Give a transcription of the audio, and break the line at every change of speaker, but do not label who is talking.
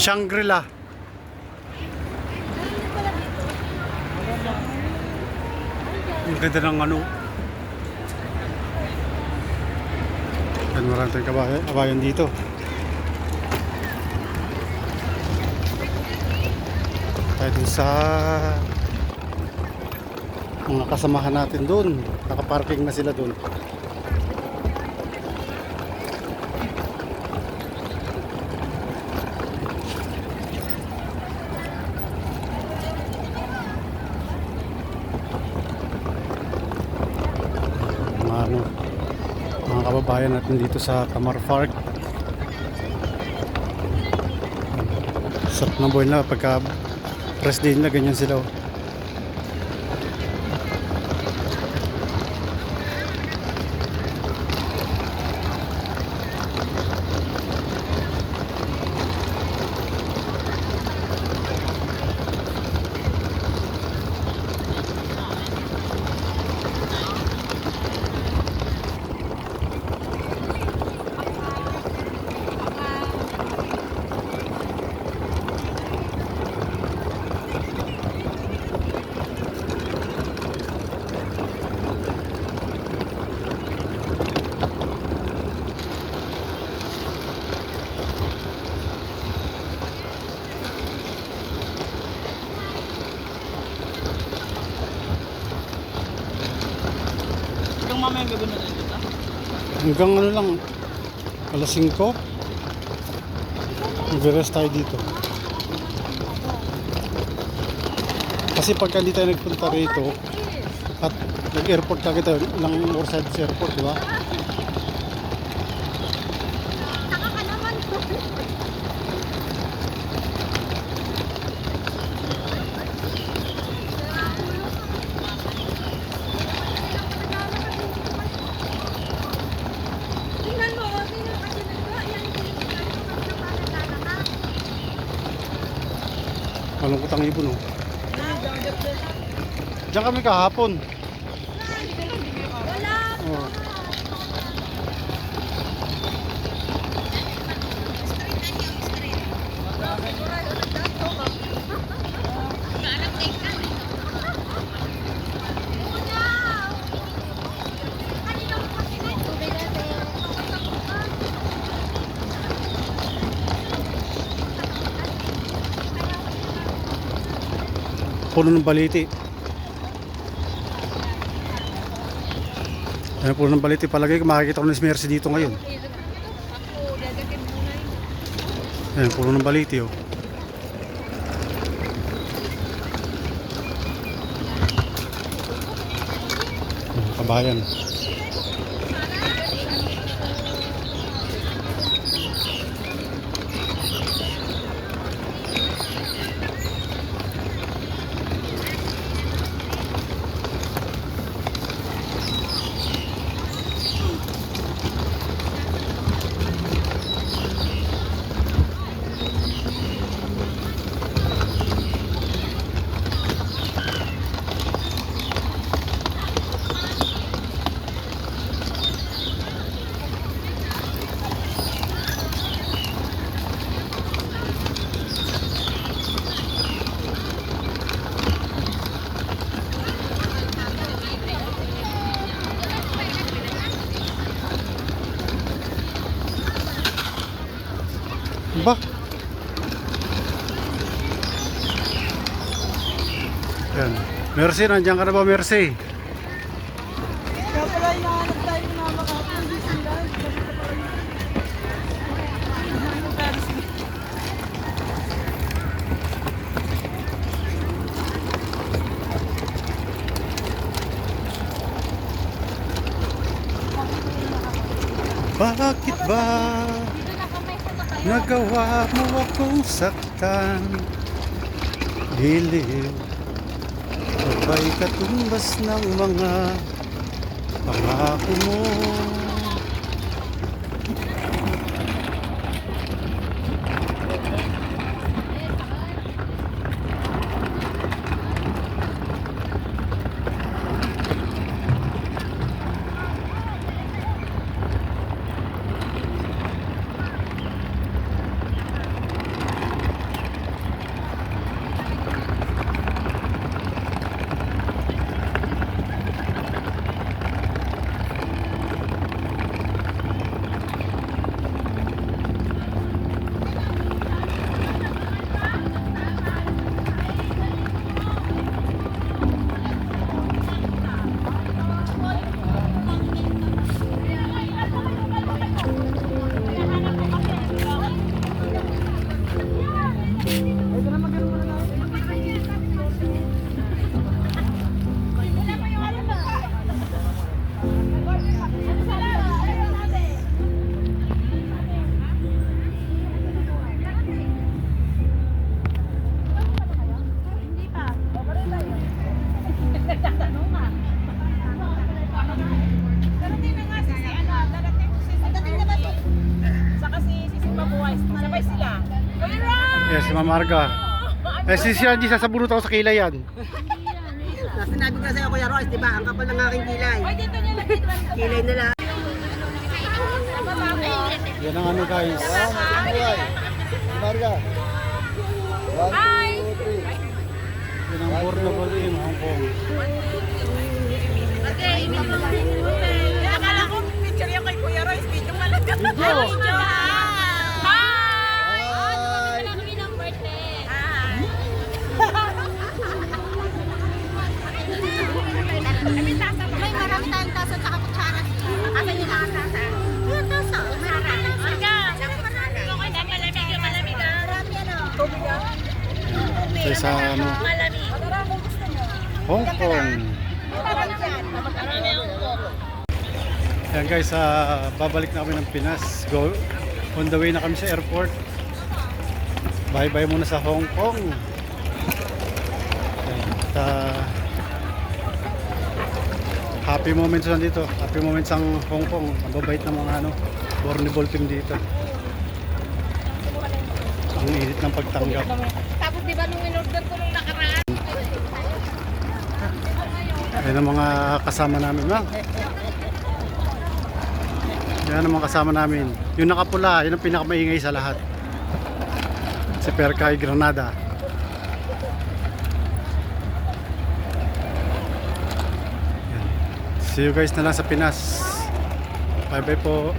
Shangri-La. Ang ganda ng ano. Yan, marami tayong kabayan dito. Tayo dun sa mga kasamahan natin dun. Nakaparking na sila dun. Mga kababayan natin dito sa Tamar Park. Sarap ng buhay na pagka press day na ganyan sila.
Mamaya gabi na dito.
Hanggang ano lang, alas 5. Mag-rest tayo dito. Kasi pagka hindi tayo nagpunta rito at nag-airport ka kita, ilang oras sa airport, di ba? Malungkot ang ibon, oh. Diyan kami kahapon. Oh. Puno ng baliti. Ayan, puno ng baliti. Palagay ko makikita ko ng Mercy dito ngayon. Ayan, puno ng baliti, oh. Kabayan. Ba? Yan. Mercy, nandiyan ka na ba, Mercy?
Kaya pala hinahanap tayo ng mga makapagod sila.
Bakit ba nagawa mo akong saktan? Dilim, sabay katumbas ng mga pangako mo. Yes, si Ma'am Marga. Eh, si Angie, sasabunot ako sa kilay yan.
Sinabi ko sa'yo, Kuya Royce, di ba? Ang kapal ng aking kilay. Kilay na lang.
Yan ang ano guys.
Marga. 1, 2, 3.
Yan ang portable in Hong Kong.
Akala ko picture yan kay Kuya Royce. Video ka lang.
Video!
May marami tayong tasa at saka kutsara. Asan yung tasa? Yung tasa. Marami tayong tasa. Malamig. Marami ano.
Sa isa ano, Hong Kong. Yan guys, babalik na kami ng Pinas. Go, on the way na kami sa airport. Bye bye muna sa Hong Kong. Yan, at, happy moments lang dito. Happy moments ang Hong Kong. Ang babait ng mga ano, Borniball team dito. Ang init ng pagtanggap.
Tapos di ba nung in-order ko nung nakaraan?
Yan ang mga kasama namin, ma'am. Yan ang mga kasama namin. Yung nakapula, yun ang pinakamaingay sa lahat. Si Perkay Granada. Yan. See you guys na lang sa Pinas. Bye bye po.